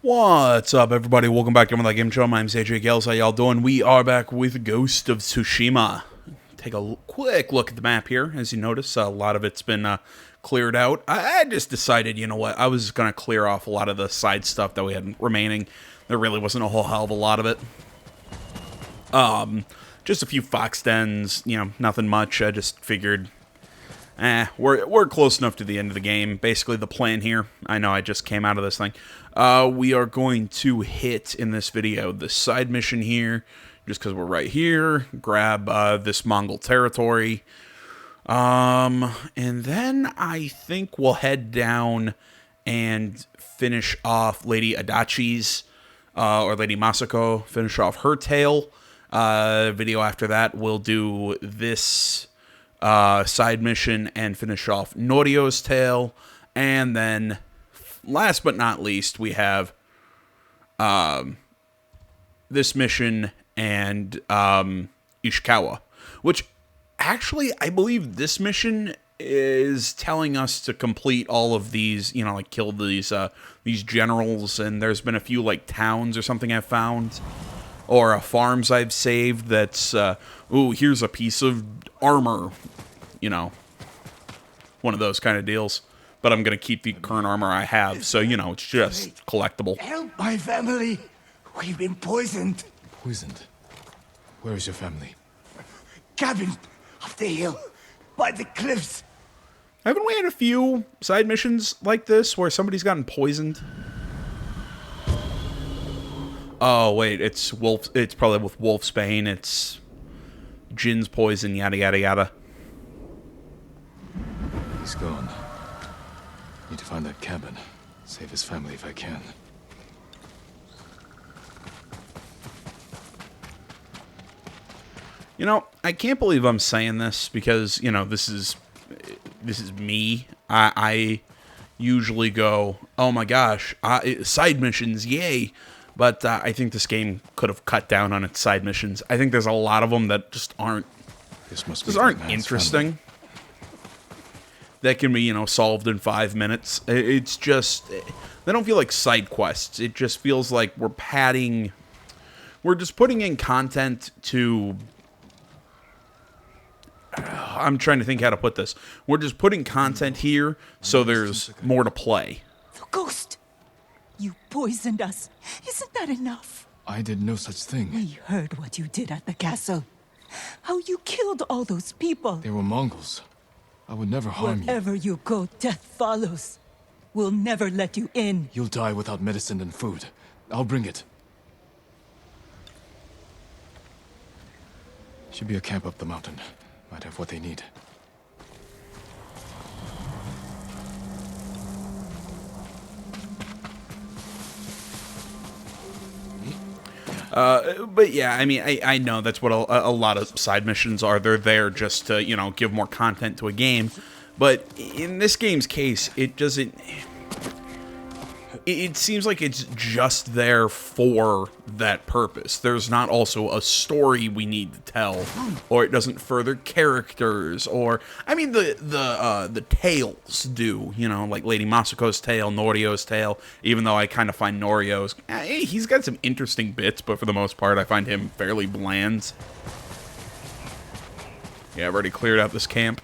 What's up, everybody? Welcome back to another game show. My name's AJ Gales. How y'all doing? We are back with Ghost of Tsushima. Take a quick look at the map here. As you notice, a lot of it's been cleared out. I just decided, you know what, I was going to clear off a lot of the side stuff that we had remaining. There really wasn't a whole hell of a lot of it. Just a few fox dens, you know, nothing much. I just figured, we're close enough to the end of the game. Basically, the plan here, I know I just came out of this thing. We are going to hit, in this video, the side mission here, just because we're right here. Grab this Mongol territory. And then I think we'll head down and finish off Lady Adachi's, or Lady Masako, finish off her tale. Video after that, we'll do this side mission and finish off Norio's tale. And then, last but not least, we have this mission and Ishikawa, which actually, I believe this mission is telling us to complete all of these, you know, like kill these generals, and there's been a few like towns or something I've found, or farms I've saved that's, ooh, here's a piece of armor, you know, one of those kind of deals. But I'm going to keep the current armor I have, so, you know, it's just collectible. Help my family! We've been poisoned! Poisoned? Where is your family? Cabin up the hill, by the cliffs. Haven't we had a few side missions like this where somebody's gotten poisoned? Oh, wait, it's Wolf. It's probably with Wolfsbane. It's Jin's poison, yada, yada, yada. He's gone. Need to find that cabin. Save his family if I can. You know, I can't believe I'm saying this because, you know, this is me. I usually go, oh my gosh, side missions, yay. But I think this game could have cut down on its side missions. I think there's a lot of them that just aren't interesting. That can be, you know, solved in 5 minutes. It's just, they don't feel like side quests. It just feels like we're just putting in content to, I'm trying to think how to put this. We're just putting content here so there's more to play. The ghost! You poisoned us. Isn't that enough? I did no such thing. We heard what you did at the castle. How you killed all those people. They were Mongols. I would never harm you. Wherever you go, death follows. We'll never let you in. You'll die without medicine and food. I'll bring it. Should be a camp up the mountain. Might have what they need. But yeah, I mean, I know that's what a lot of side missions are. They're there just to, you know, give more content to a game. But in this game's case, it doesn't... It seems like it's just there for that purpose. There's not also a story we need to tell, or it doesn't further characters, or... I mean, the tales do, you know, like Lady Masako's tale, Norio's tale, even though I kind of find Norio's... he's got some interesting bits, but for the most part, I find him fairly bland. Yeah, I've already cleared out this camp.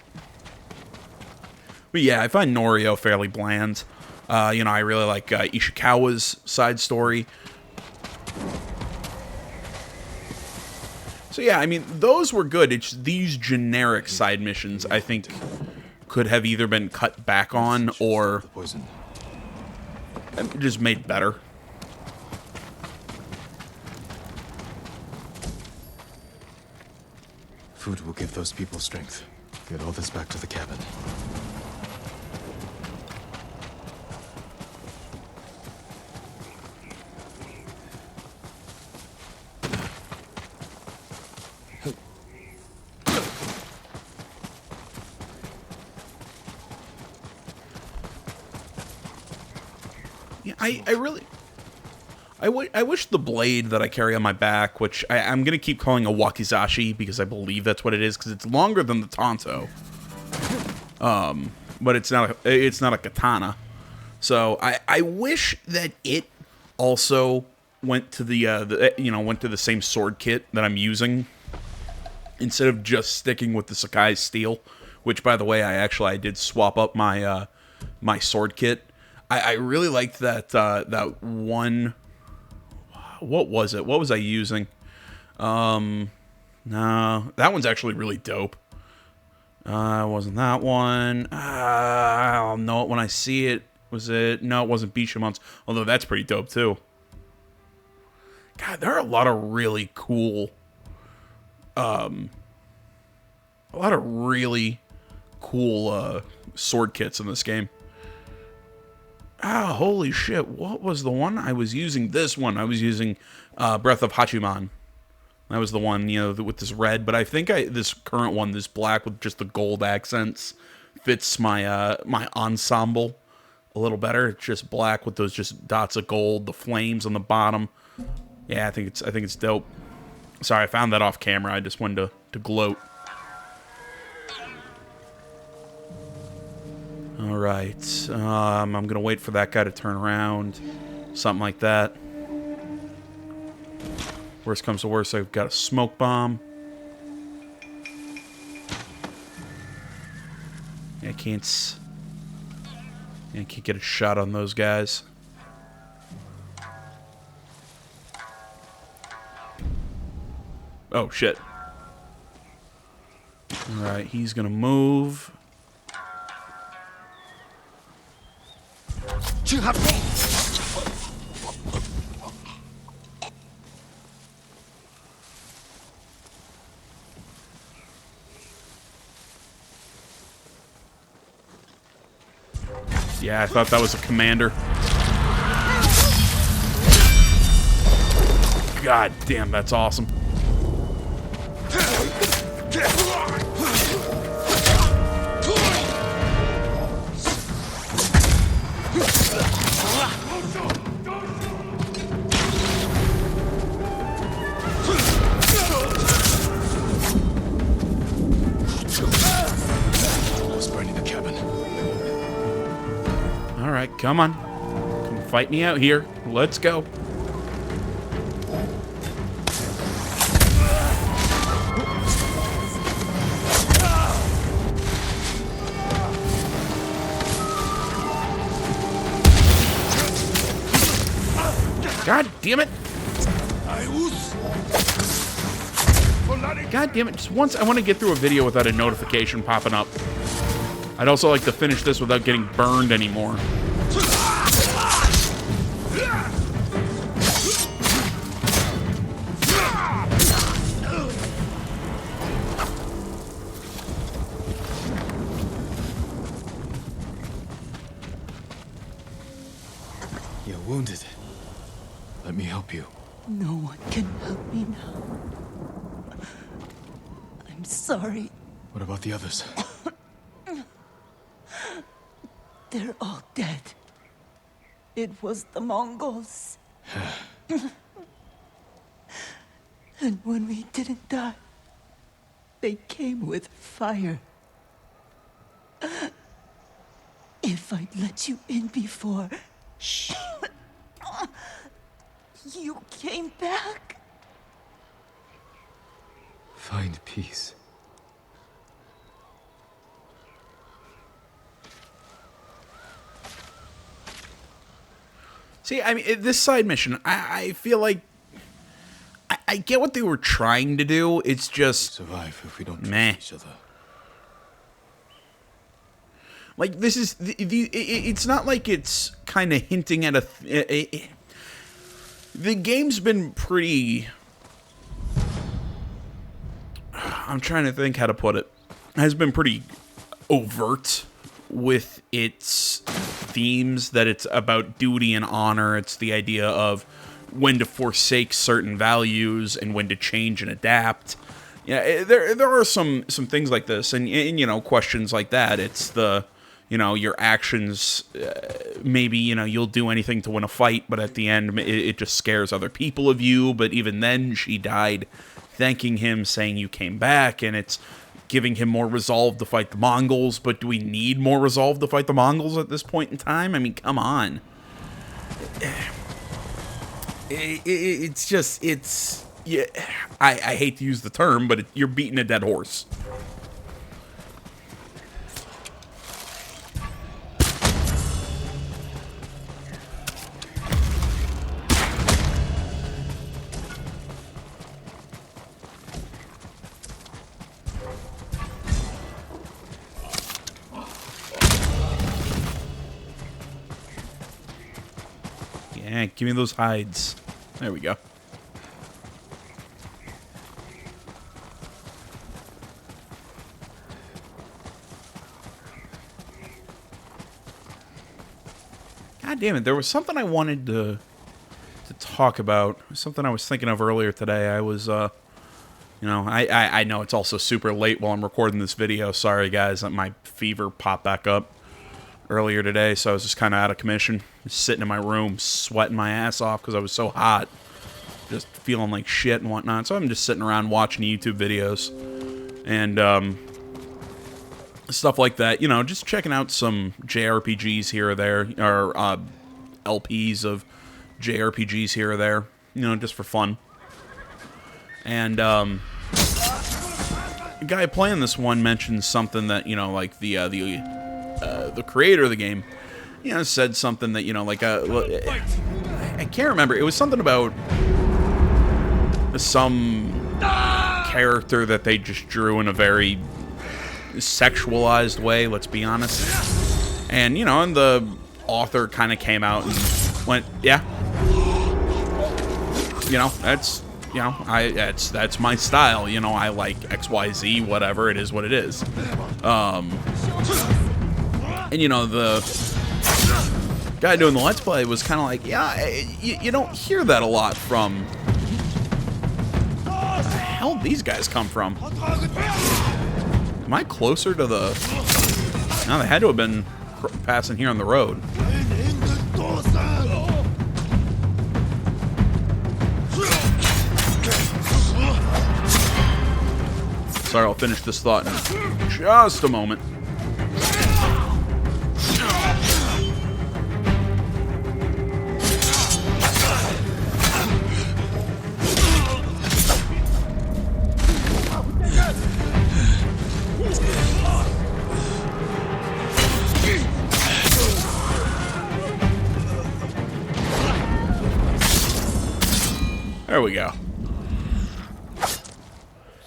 But yeah, I find Norio fairly bland. You know, I really like Ishikawa's side story. So yeah, I mean, those were good. It's these generic side missions, I think, could have either been cut back on or just made better. Food will give those people strength. Get all this back to the cabin. Yeah, I wish the blade that I carry on my back, which I'm going to keep calling a wakizashi because I believe that's what it is, because it's longer than the tanto. But it's not a katana. So I wish that it also went to went to the same sword kit that I'm using instead of just sticking with the Sakai steel, which, by the way, I did swap up my my sword kit. I really liked that one. What was it? What was I using? No, that one's actually really dope. Wasn't that one? I'll know it when I see it. Was it? No, it wasn't Bishamon's. Although that's pretty dope too. God, there are a lot of really cool, sword kits in this game. Ah, holy shit! What was the one I was using? This one I was using, Breath of Hachiman. That was the one, with this red. But I think this current one, this black with just the gold accents, fits my my ensemble a little better. It's just black with those just dots of gold, the flames on the bottom. Yeah, I think it's dope. Sorry, I found that off camera. I just wanted to gloat. All right, I'm gonna wait for that guy to turn around, something like that. Worst comes to worst, I've got a smoke bomb. I can't get a shot on those guys. Oh, shit. Alright, he's gonna move. Yeah, I thought that was a commander. God damn, that's awesome. Alright, come on. Come fight me out here. Let's go. God damn it! God damn it, just once I want to get through a video without a notification popping up. I'd also like to finish this without getting burned anymore. You're wounded. Let me help you. No one can help me now. I'm sorry. What about the others? They're all dead. It was the Mongols. And when we didn't die, they came with fire. If I'd let you in before... Shh. You came back. Find peace. See, I mean, this side mission, I feel like I get what they were trying to do. It's just Survive if we don't meh. trust each other. Like, this is it's not like it's kind of hinting at the game's been pretty. I'm trying to think how to put it. Has been pretty overt with its themes, that it's about duty and honor. It's the idea of when to forsake certain values and when to change and adapt. Yeah, there are some things like this, and questions like that. It's the your actions. Maybe you'll do anything to win a fight, but at the end it just scares other people of you. But even then, she died, thanking him, saying you came back, and it's giving him more resolve to fight the Mongols. But do we need more resolve to fight the Mongols at this point in time? I mean, come on. it's just, yeah, I hate to use the term, but you're beating a dead horse. Yeah, give me those hides. There we go. God damn it, there was something I wanted to talk about. Something I was thinking of earlier today. I was, you know, I know it's also super late while I'm recording this video. Sorry, guys, my fever popped back up earlier today, so I was just kind of out of commission. Just sitting in my room, sweating my ass off because I was so hot. Just feeling like shit and whatnot. So I'm just sitting around watching YouTube videos. And, stuff like that. You know, just checking out some JRPGs here or there. Or, LPs of JRPGs here or there. You know, just for fun. And, the guy playing this one mentioned something that, you know, like the creator of the game, you know, said something that, you know, like, I can't remember. It was something about some character that they just drew in a very sexualized way, let's be honest. And, you know, and the author kind of came out and went, yeah. You know, that's, you know, that's my style. You know, I like XYZ, whatever, it is what it is. And, you know, the guy doing the Let's Play was kind of like, yeah, you don't hear that a lot from... Where the hell did these guys come from? Am I closer to the... No, they had to have been passing here on the road. Sorry, I'll finish this thought in just a moment. There we go.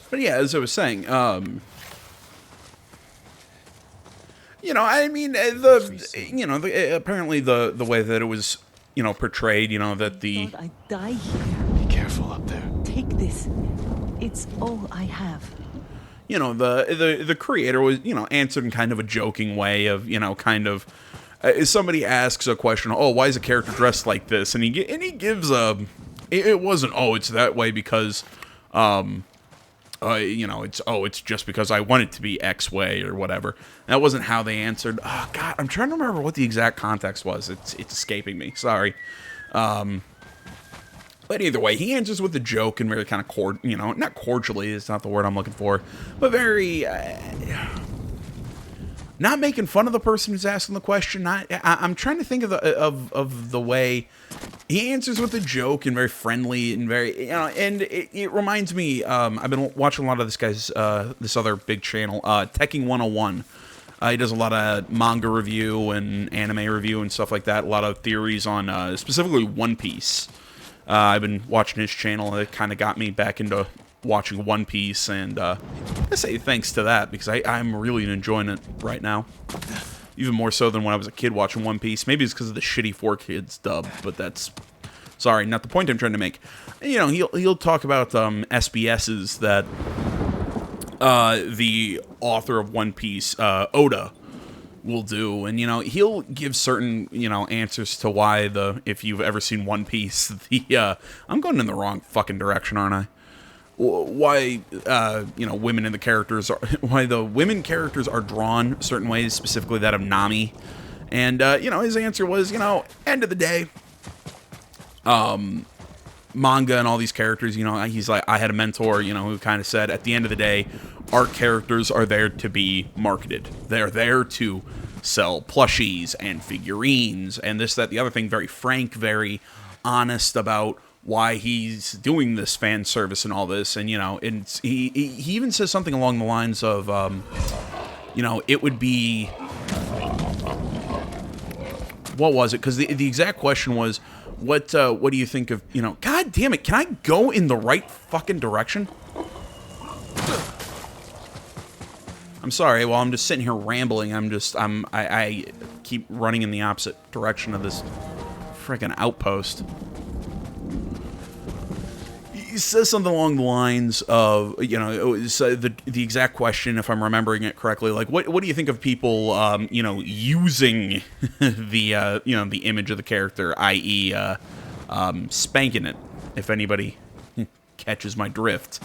But yeah, as I was saying, you know, I mean, apparently the way that it was, you know, portrayed, you know, that the... I die here. Be careful up there. Take this. It's all I have. You know, the creator was, you know, answered in kind of a joking way of, you know, kind of... somebody asks a question, oh, why is a character dressed like this? And he gives a... It wasn't, oh, it's that way because, you know, it's just because I want it to be X way or whatever. That wasn't how they answered. Oh, God, I'm trying to remember what the exact context was. It's escaping me. Sorry. But either way, he answers with a joke and very kind of you know, not cordially, it's not the word I'm looking for, but very, not making fun of the person who's asking the question. I'm trying to think of the way he answers with a joke and very friendly and very, you know, and it reminds me, I've been watching a lot of this guy's, this other big channel, Teching 101. He does a lot of manga review and anime review and stuff like that. A lot of theories on, specifically One Piece. I've been watching his channel. It kind of got me back into watching One Piece, and I say thanks to that, because I'm really enjoying it right now. Even more so than when I was a kid watching One Piece. Maybe it's because of the shitty 4Kids dub, but that's... Sorry, not the point I'm trying to make. You know, he'll talk about SBSs that the author of One Piece, Oda, will do. And, you know, he'll give certain, you know, answers to why if you've ever seen One Piece, I'm going in the wrong fucking direction, aren't I? Why, you know, women in the characters are, why the women characters are drawn certain ways, specifically that of Nami. And, you know, his answer was, you know, end of the day, manga and all these characters, you know, he's like, I had a mentor, you know, who kind of said, at the end of the day, our characters are there to be marketed. They're there to sell plushies and figurines and this, that, the other thing. Very frank, very honest about why he's doing this fan service and all this, and and he even says something along the lines of, it would be, what was it? Because the exact question was, what do you think of, God damn it, can I go in the right fucking direction? I'm sorry, while I'm just sitting here rambling, I keep running in the opposite direction of this freaking outpost. He says something along the lines of, the exact question, if I'm remembering it correctly, like, what do you think of people, using the image of the character, i.e., spanking it, if anybody catches my drift.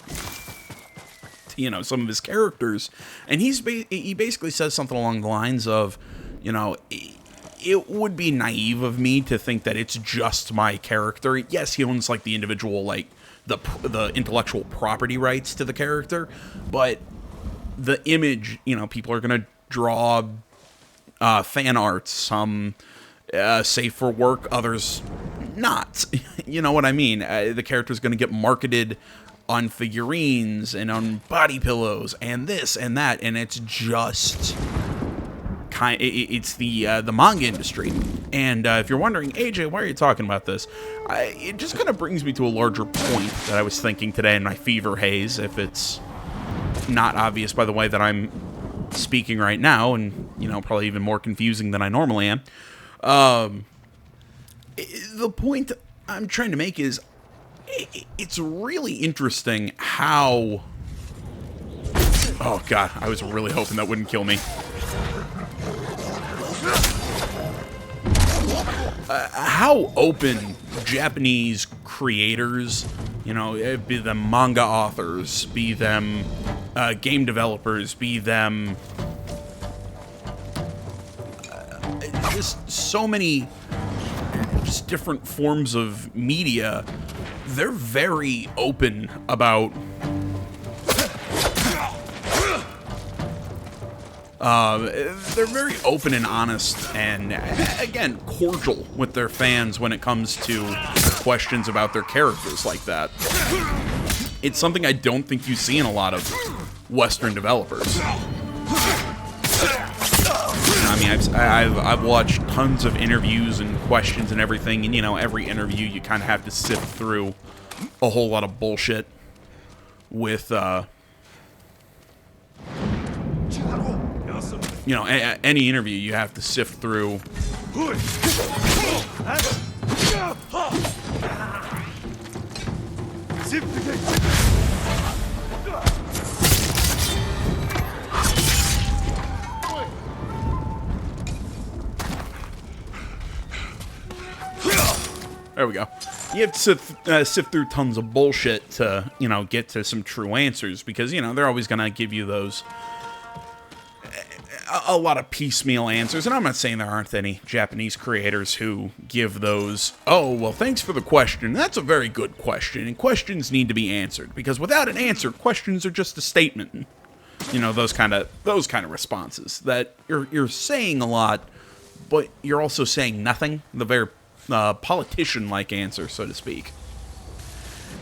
Some of his characters, and he basically says something along the lines of, it would be naive of me to think that it's just my character. Yes, he owns like the individual, like the intellectual property rights to the character, but the image, people are gonna draw fan art, some safe for work, others not. You know what I mean? The character's gonna get marketed on figurines and on body pillows and this and that, and it's just it's the manga industry. And if you're wondering, AJ, why are you talking about this? It just kind of brings me to a larger point that I was thinking today in my fever haze, if it's not obvious by the way that I'm speaking right now, and probably even more confusing than I normally am. The point I'm trying to make is, it's really interesting how... Oh god, I was really hoping that wouldn't kill me. How open Japanese creators, be them manga authors, be them game developers, be them... just so many just different forms of media. They're very open about they're very open and honest, and again, cordial with their fans when it comes to questions about their characters like that. It's something I don't think you see in a lot of Western developers. I mean, I've watched tons of interviews and questions and everything, and every interview you kind of have to sift through a whole lot of bullshit with any interview you have to sift through There we go. You have to sift through tons of bullshit to, get to some true answers, because, they're always going to give you those, a lot of piecemeal answers, and I'm not saying there aren't any Japanese creators who give those, oh, well, thanks for the question, that's a very good question, and questions need to be answered, because without an answer, questions are just a statement. Those kind of responses, that you're saying a lot, but you're also saying nothing, the very politician-like answer, so to speak.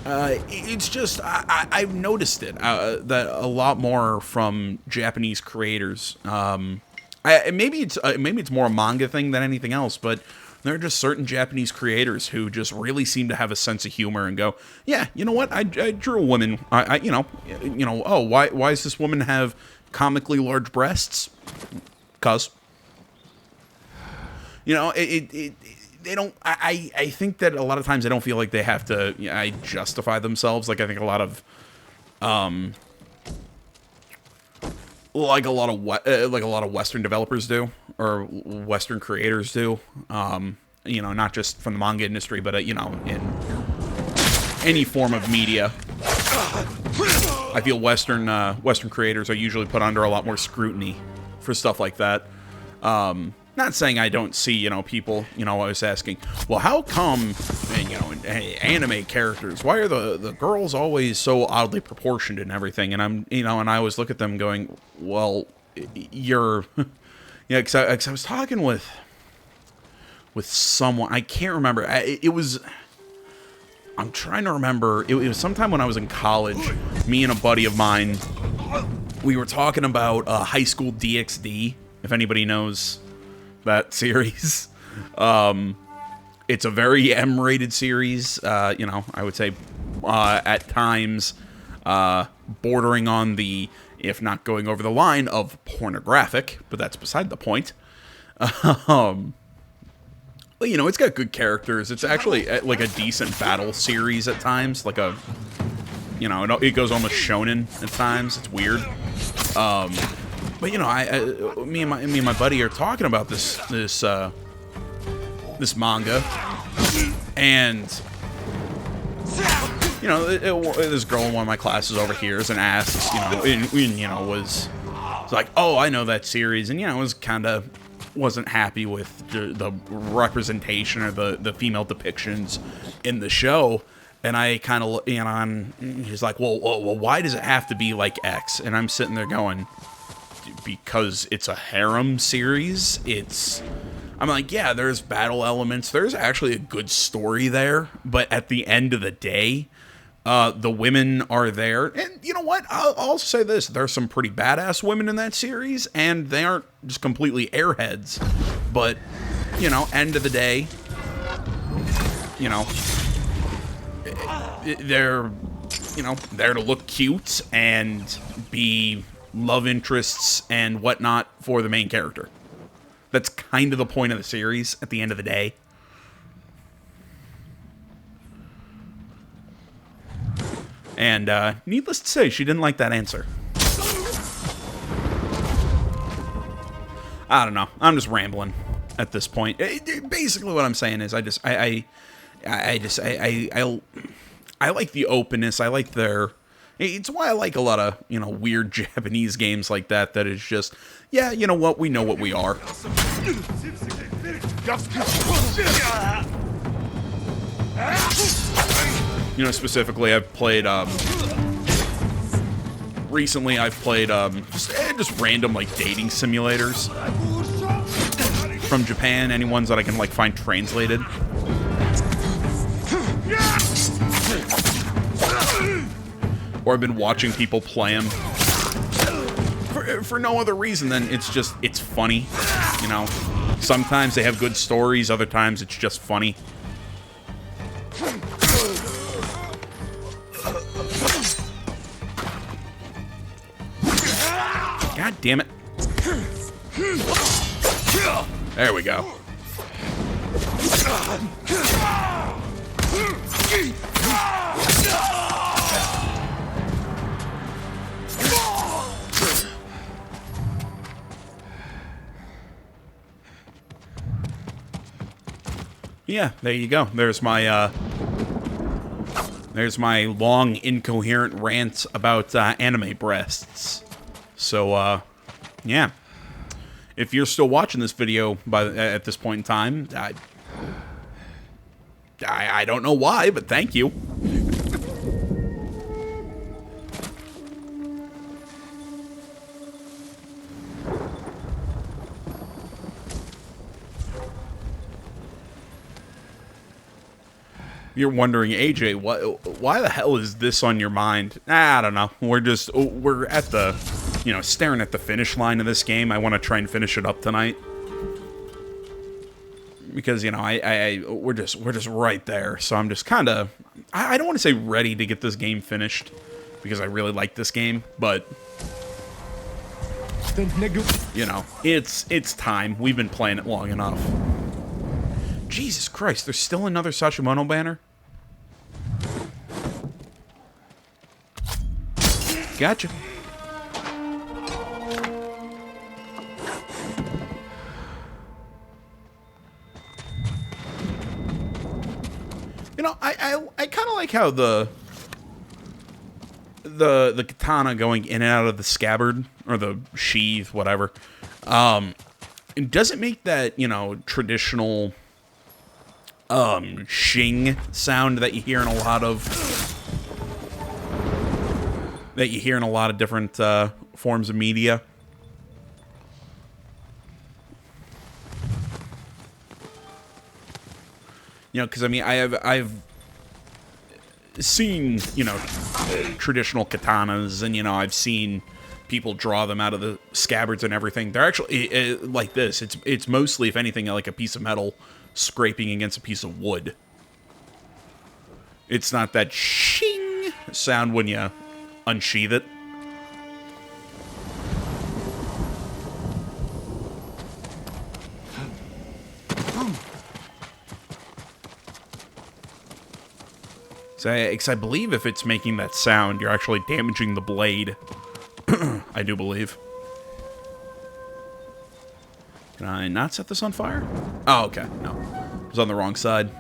It's just, I've noticed it, that a lot more from Japanese creators. Maybe it's more a manga thing than anything else, but there are just certain Japanese creators who just really seem to have a sense of humor and go, yeah, you know what, I drew a woman, oh, why does this woman have comically large breasts? 'Cause. They don't. I think that a lot of times they don't feel like they have to justify themselves. Like I think a lot of Western developers do, or Western creators do. Not just from the manga industry, but in any form of media. I feel Western creators are usually put under a lot more scrutiny for stuff like that. Not saying I don't see, people, I was asking, well, how come, anime characters, why are the girls always so oddly proportioned and everything? And I'm, and I always look at them going, well, you're, because I was talking with someone, I can't remember, it was I'm trying to remember. It was sometime when I was in college. Me and a buddy of mine, we were talking about High School DxD, if anybody knows that series. It's a very M-rated series. You know, I would say at times bordering on the, if not going over the line, of pornographic, but that's beside the point. Well, you know, it's got good characters. It's actually like a decent battle series at times. Like a, you know, it goes almost shonen at times. It's weird. But you know, me and my buddy are talking about this manga, and you know, this girl in one of my classes overhears and asks, you know, was like, oh, I know that series, and you know, wasn't happy with the representation or the female depictions in the show. And I kind of, you know, he's like, well, why does it have to be like X? And I'm sitting there going, because it's a harem series. I'm like, yeah, there's battle elements. There's actually a good story there. But at the end of the day, the women are there. And you know what? I'll say this. There's some pretty badass women in that series, and they aren't just completely airheads. But, you know, end of the day, you know, they're, you know, there to look cute and be love interests and whatnot for the main character. That's kind of the point of the series at the end of the day. And needless to say, she didn't like that answer. I don't know. I'm just rambling at this point. Basically, what I'm saying is, I like the openness. I like their. It's why I like a lot of, you know, weird Japanese games like that. That is just, yeah, you know what? We know what we are. You know, specifically, I've played, recently I've played, just random, like, dating simulators from Japan, any ones that I can, like, find translated. Or I've been watching people play them for no other reason than it's funny, you know. Sometimes they have good stories, other times it's just funny. God damn it. There we go. Yeah, there you go. There's my long, incoherent rant about anime breasts. So, yeah. If you're still watching this video at this point in time, I don't know why, but thank you. You're wondering, AJ, why the hell is this on your mind? I don't know. We're at the, you know, staring at the finish line of this game. I want to try and finish it up tonight. Because, you know, we're just right there. So I'm just kind of, I don't want to say ready to get this game finished, because I really like this game, but, you know, it's time. We've been playing it long enough. Jesus Christ, there's still another Sashimono banner? Gotcha. You know, I kind of like how the katana going in and out of the scabbard, or the sheath, whatever. It doesn't make that, you know, traditional shing sound that you hear in a lot of different forms of media. You know, because I mean, I've seen, traditional katanas, and, I've seen people draw them out of the scabbards and everything. They're actually like this. It's mostly, if anything, like a piece of metal scraping against a piece of wood. It's not that shing sound when you unsheath it. So, because I believe if it's making that sound, you're actually damaging the blade. I do believe. Can I not set this on fire? Oh, okay. No. It was on the wrong side.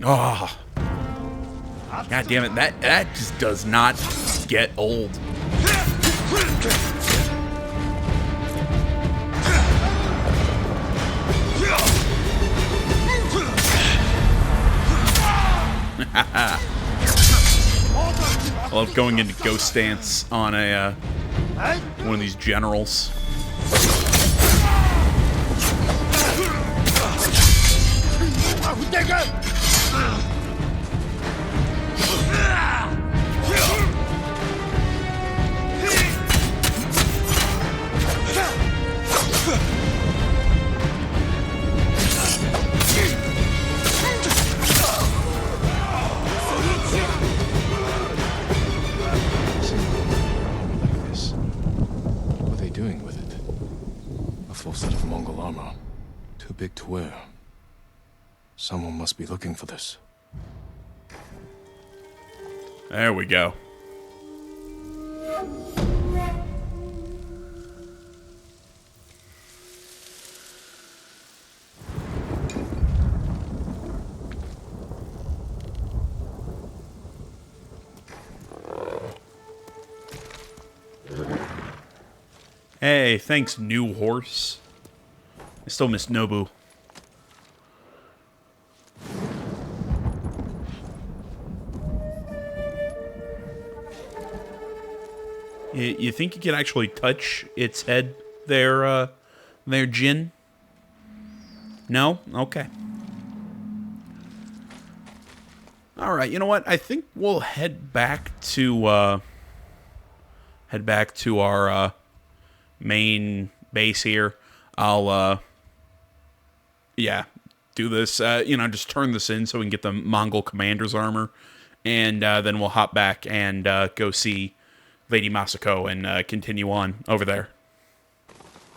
Oh. God damn it, that just does not get old. I love going into ghost stance on a one of these generals. What are they doing with it? A full set of Mongol armor. Too big to wear. Someone must be looking for this. There we go. Hey, thanks, new horse. I still miss Nobu. You think you can actually touch its head there, Jin? No? Okay. Alright, you know what? I think we'll head back to our main base here. I'll, yeah, do this, just turn this in so we can get the Mongol commander's armor. And then we'll hop back and go see Lady Masako and continue on over there.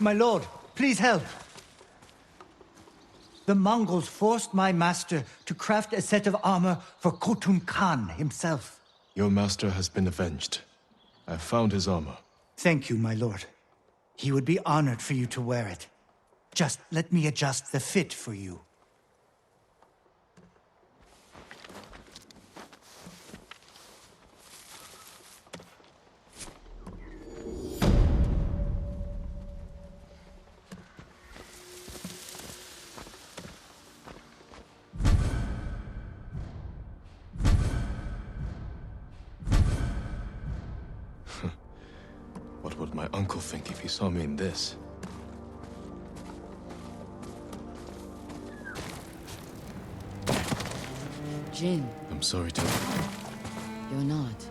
My lord, please help. The Mongols forced my master to craft a set of armor for Khotun Khan himself. Your master has been avenged. I found his armor. Thank you, my lord. He would be honored for you to wear it. Just let me adjust the fit for you. What would my uncle think if he saw me in this? Jin, I'm sorry to... you're not.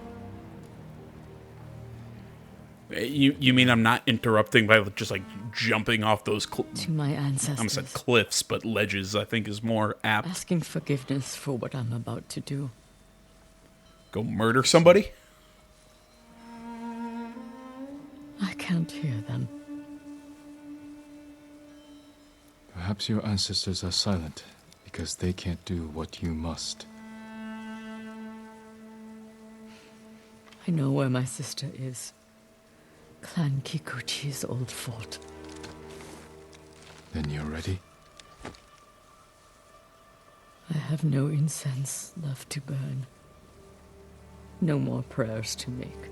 You mean I'm not interrupting by just, like, jumping off those... To my ancestors. I almost said cliffs, but ledges, I think, is more apt. Asking forgiveness for what I'm about to do. Go murder somebody? I can't hear them. Perhaps your ancestors are silent because they can't do what you must. I know where my sister is. Clan Kikuchi's old fort. Then you're ready? I have no incense left to burn. No more prayers to make.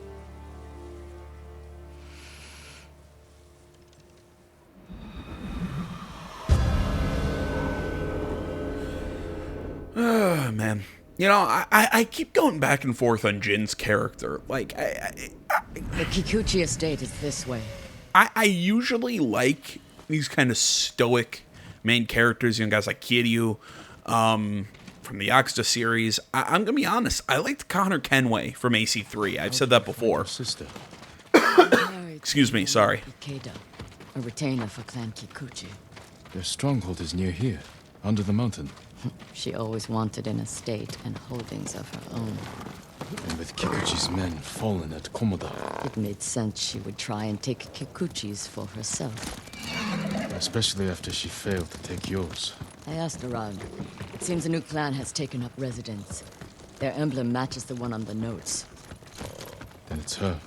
Oh, man. You know, I keep going back and forth on Jin's character. Like, The Kikuchi estate is this way. I usually like these kind of stoic main characters, you know, guys like Kiryu, from the Yakuza series. I'm gonna be honest, I liked Connor Kenway from AC3. I've said that before. Your sister. Excuse me, sorry. Ikeda, a retainer for Clan Kikuchi. Their stronghold is near here, under the mountain. She always wanted an estate and holdings of her own. And with Kikuchi's men fallen at Komoda, It made sense she would try and take Kikuchi's for herself. especially after she failed to take yours. I asked around. It seems a new clan has taken up residence. Their emblem matches the one on the notes. Then it's her.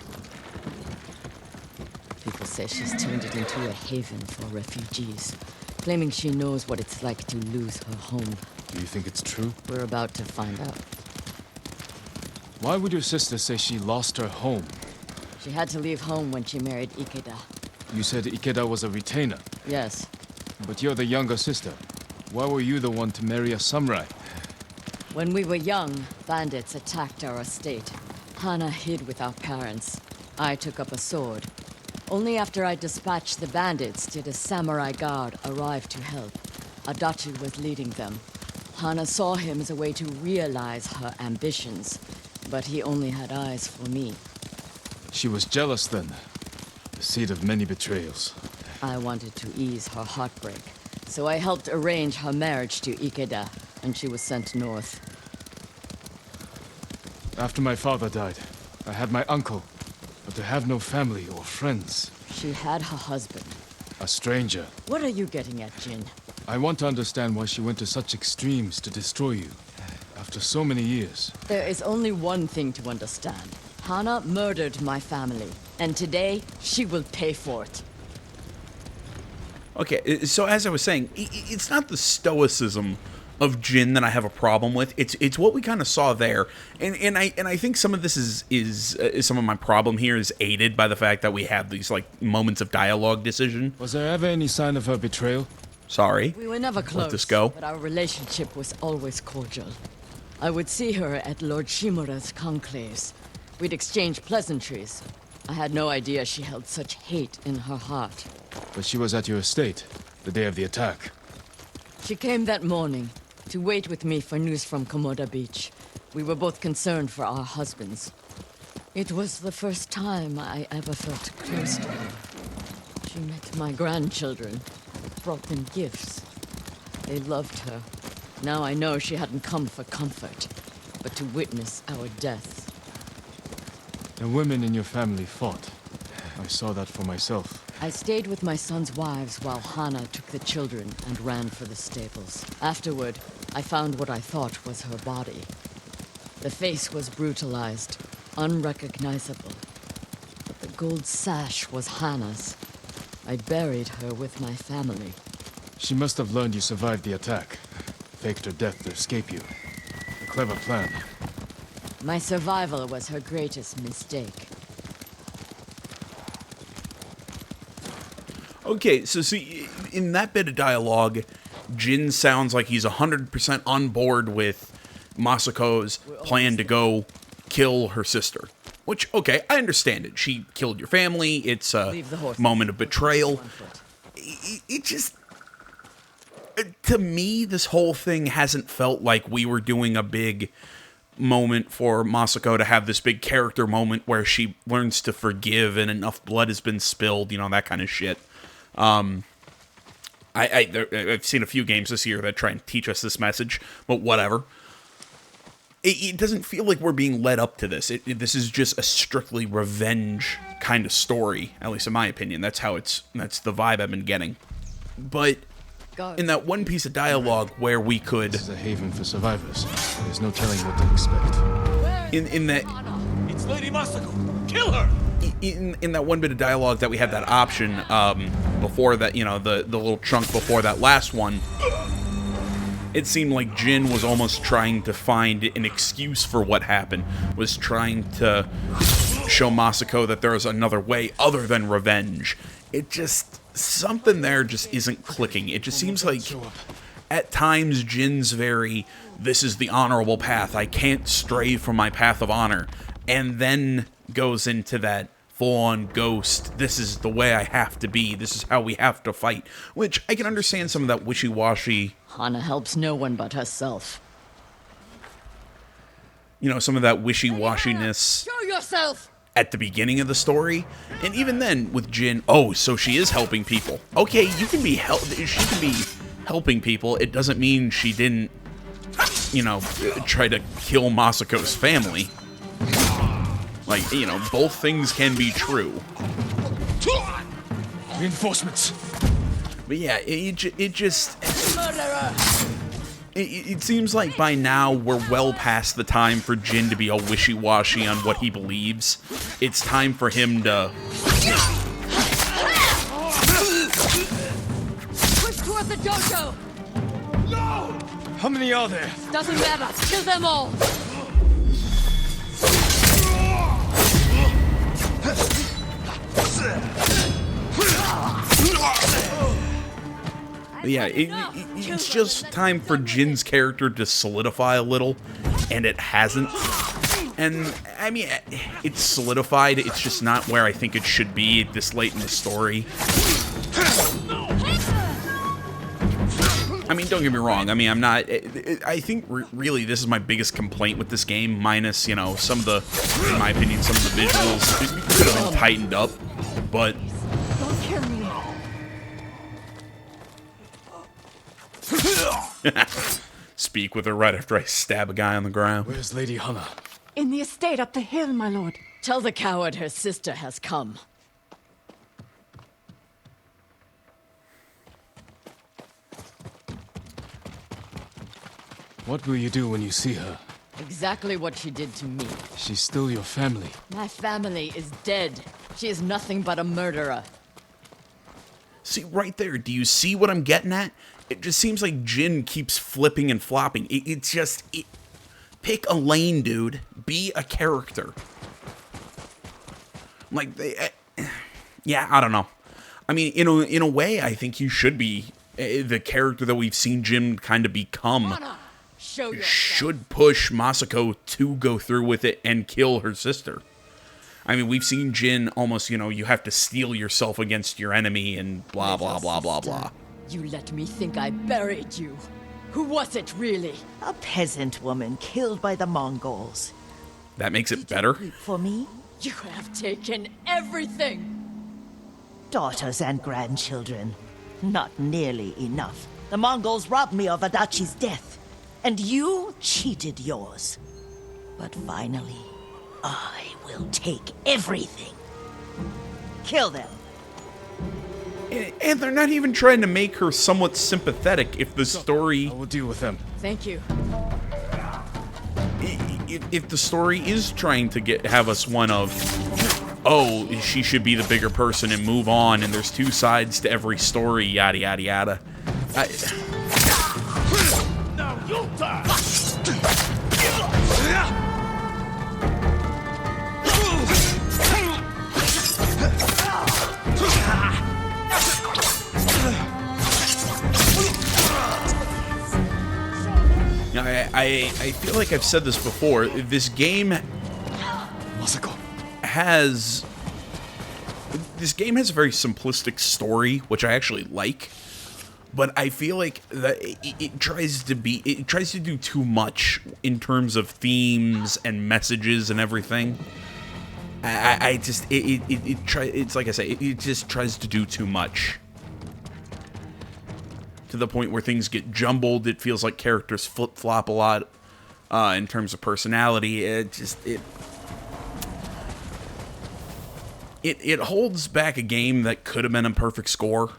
People say she's turned it into a haven for refugees, claiming she knows what it's like to lose her home. Do you think it's true? We're about to find out. Why would your sister say she lost her home? She had to leave home when she married Ikeda. You said Ikeda was a retainer, Yes, but you're the younger sister. Why were you the one to marry a samurai? when we were young, bandits attacked our estate. Hana hid with our parents. I took up a sword. Only after I dispatched the bandits did a samurai guard arrive to help. Adachi was leading them. Hana saw him as a way to realize her ambitions, but he only had eyes for me. She was jealous then. The seed of many betrayals. I wanted to ease her heartbreak, so I helped arrange her marriage to Ikeda, and she was sent north. After my father died, I had my uncle, but to have no family or friends. She had her husband. A stranger. What are you getting at, Jin? I want to understand why she went to such extremes to destroy you. After so many years. There is only one thing to understand. Hana murdered my family, and today she will pay for it. Okay, so as I was saying, it's not the stoicism of Jin that I have a problem with. It's what we kind of saw there, and I think some of this is some of my problem here is aided by the fact that we have these like moments of dialogue decision. Was there ever any sign of her betrayal? Sorry. We were never close, Let this go. but our relationship was always cordial. I would see her at Lord Shimura's conclaves. We'd exchange pleasantries. I had no idea she held such hate in her heart. But she was at your estate, the day of the attack. She came that morning to wait with me for news from Komoda Beach. We were both concerned for our husbands. It was the first time I ever felt close to her. She met my grandchildren, brought them gifts. They loved her. Now I know she hadn't come for comfort, but to witness our deaths. The women in your family fought. I saw that for myself. I stayed with my son's wives while Hana took the children and ran for the stables. Afterward, I found what I thought was her body. The face was brutalized, unrecognizable. But the gold sash was Hana's. I buried her with my family. She must have learned you survived the attack. Faked her death to escape you. A clever plan. My survival was her greatest mistake. Okay, so see, in that bit of dialogue, Jin sounds like he's 100% on board with Masako's plan to go kill her sister. Which, okay, I understand it. She killed your family. It's a Leave the horse. moment of betrayal. 1 foot. It just... To me, this whole thing hasn't felt like we were doing a big moment for Masako to have this big character moment where she learns to forgive and enough blood has been spilled, you know, that kind of shit. I've seen a few games this year that try and teach us this message, but whatever. It doesn't feel like we're being led up to this. This is just a strictly revenge kind of story, at least in my opinion. That's the vibe I've been getting. But Guards. in that one piece of dialogue where we could, This is a haven for survivors. There's no telling what to expect. in that It's Lady Masako! Kill her! in that one bit of dialogue that we had that option before that, you know, the little chunk before that last one, it seemed like Jin was almost trying to find an excuse for what happened, was trying to show Masako that there was another way other than revenge. It just, something there just isn't clicking. It just seems like at times Jin's very, this is the honorable path, I can't stray from my path of honor, and then goes into that full-on ghost, this is the way I have to be, this is how we have to fight, which I can understand some of that wishy-washy, Hana helps no one but herself. you know, some of that wishy-washiness Show yourself! at the beginning of the story, and even then with Jin, oh, so she is helping people. Okay, you can be she can be helping people. It doesn't mean she didn't, you know, try to kill Masako's family. Like, you know, both things can be true. Reinforcements! But yeah, it just... Murderer! It seems like by now we're well past the time for Jin to be all wishy-washy on what he believes. It's time for him to... Push toward the dojo! How many are there? Doesn't matter! Kill them all! Yeah, it's just time for Jin's character to solidify a little, and it hasn't. And, I mean, it's solidified, it's just not where I think it should be this late in the story. I mean, don't get me wrong, I mean, I'm not... I think, really, this is my biggest complaint with this game, minus, you know, some of the, in my opinion, some of the visuals could have been tightened up, but... Don't kill me. Speak with her right after I stab a guy on the ground. Where's Lady Hana? In the estate up the hill, my lord. Tell the coward her sister has come. What will you do when you see her? Exactly what she did to me. She's still your family. My family is dead. She is nothing but a murderer. See, right there, do you see what I'm getting at? It just seems like Jin keeps flipping and flopping. It's just... pick a lane, dude. Be a character. Like, yeah, I don't know. I mean, in a way, I think you should be the character that we've seen Jin kind of become. Hana, show yourself. Should push Masako to go through with it and kill her sister. I mean, we've seen Jin almost, you know, you have to steel yourself against your enemy and blah, blah, blah, blah, blah. You let me think I buried you. Who was it, really? A peasant woman killed by the Mongols. That makes it better. Weep for me? You have taken everything. Daughters and grandchildren. Not nearly enough. The Mongols robbed me of Adachi's death, and you cheated yours. But finally, I will take everything. Kill them. And they're not even trying to make her somewhat sympathetic if the story... I will deal with them. Thank you. If the story is trying to have us one of, oh, she should be the bigger person and move on, and there's two sides to every story, yada, yada, yada. Now you die! I feel like I've said this before. This game Masako. has a very simplistic story, which I actually like. But I feel like that it tries to do too much in terms of themes and messages and everything. It's like I say, it just tries to do too much. To the point where things get jumbled. It feels like characters flip-flop a lot in terms of personality. It holds back a game that could have been a perfect score.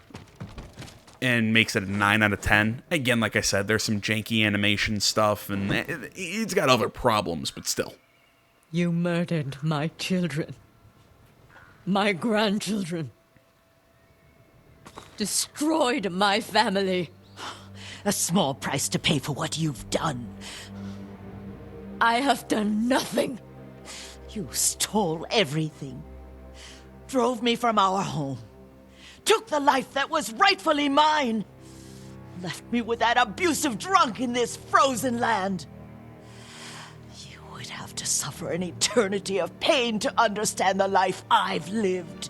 and makes it a 9 out of 10. Again, like I said, there's some janky animation stuff, and it's got other problems, but still. You murdered my children. My grandchildren. Destroyed my family. A small price to pay for what you've done. I have done nothing. You stole everything. Drove me from our home. Took the life that was rightfully mine. Left me with that abusive drunk in this frozen land. You would have to suffer an eternity of pain to understand the life I've lived.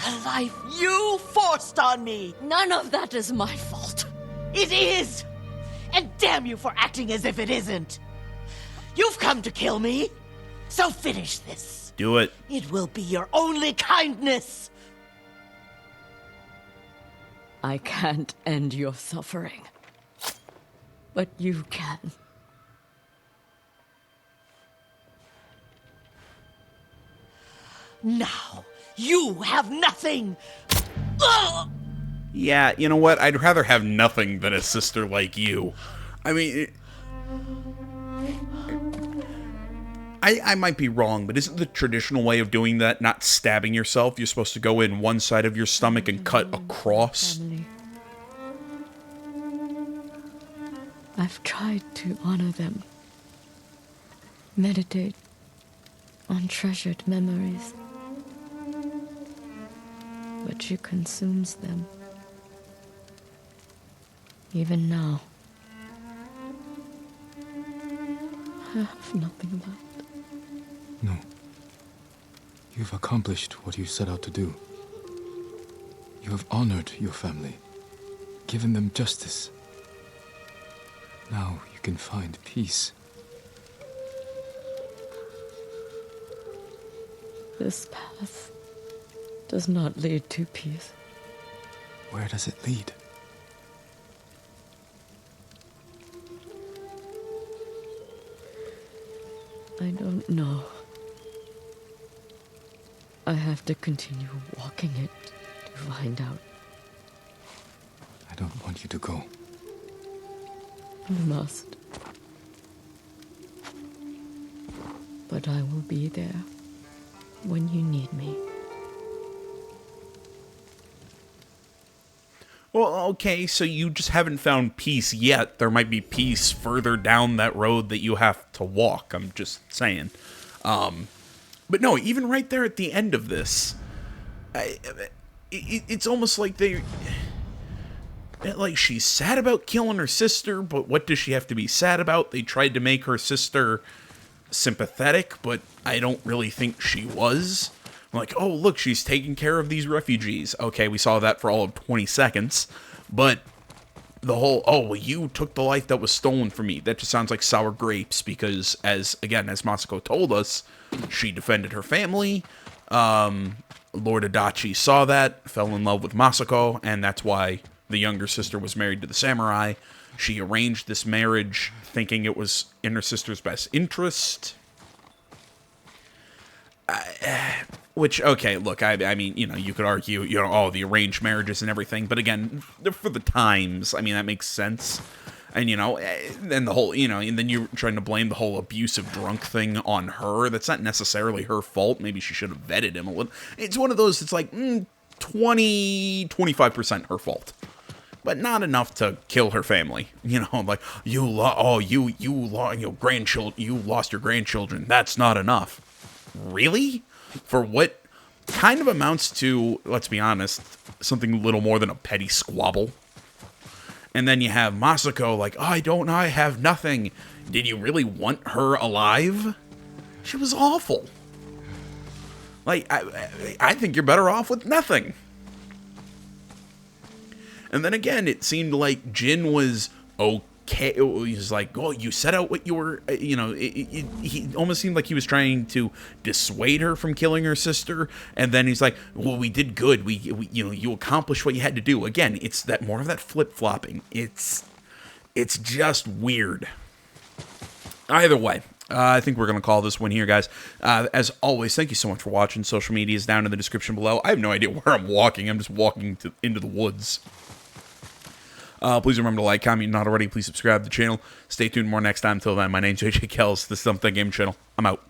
The life you forced on me. None of that is my fault. It is! And damn you for acting as if it isn't. You've come to kill me, so finish this. Do it. It will be your only kindness. I can't end your suffering. But you can. Now, you have nothing. Ugh! Yeah, you know what? I'd rather have nothing than a sister like you. I mean, I might be wrong, but isn't the traditional way of doing that not stabbing yourself? You're supposed to go in one side of your stomach and cut across? Family. I've tried to honor them. Meditate on treasured memories. But she consumes them. Even now. I have nothing left. No. You've accomplished what you set out to do. You have honored your family, given them justice. Now you can find peace. This path does not lead to peace. Where does it lead? I don't know. I have to continue walking it to find out. I don't want you to go. You must. But I will be there when you need me. Well, okay, so you just haven't found peace yet. There might be peace further down that road that you have to walk. I'm just saying. But no, even right there at the end of this, it's almost like like she's sad about killing her sister, but what does she have to be sad about? They tried to make her sister sympathetic, but I don't really think she was. Like, oh, look, she's taking care of these refugees. Okay, we saw that for all of 20 seconds, but the whole, oh, well, you took the life that was stolen from me. That just sounds like sour grapes because, as Masako told us, she defended her family. Lord Adachi saw that, fell in love with Masako, and that's why the younger sister was married to the samurai. She arranged this marriage thinking it was in her sister's best interest. Which, okay, look, I mean, you could argue, oh, the arranged marriages and everything, but again, for the times, I mean, that makes sense. And, and the whole, and then you're trying to blame the whole abusive drunk thing on her. That's not necessarily her fault. Maybe she should have vetted him a little. It's one of those, it's like 25% her fault. But not enough to kill her family. Like, you lost your grandchildren. That's not enough. Really? For what kind of amounts to, let's be honest, something a little more than a petty squabble. And then you have Masako like, oh, I have nothing. Did you really want her alive? She was awful. Like, I think you're better off with nothing. And then again, it seemed like Jin was okay. He was like, oh, you set out what you were, he almost seemed like he was trying to dissuade her from killing her sister. And then he's like, well, we did good. We you accomplished what you had to do. Again, it's that more of that flip-flopping. It's just weird. Either way, I think we're going to call this one here, guys. As always, thank you so much for watching. Social media is down in the description below. I have no idea where I'm walking. I'm just walking into the woods. Please remember to like, comment, not already. Please subscribe to the channel. Stay tuned more next time. Until then, my name's JJ Kells. This is Something Game Channel. I'm out.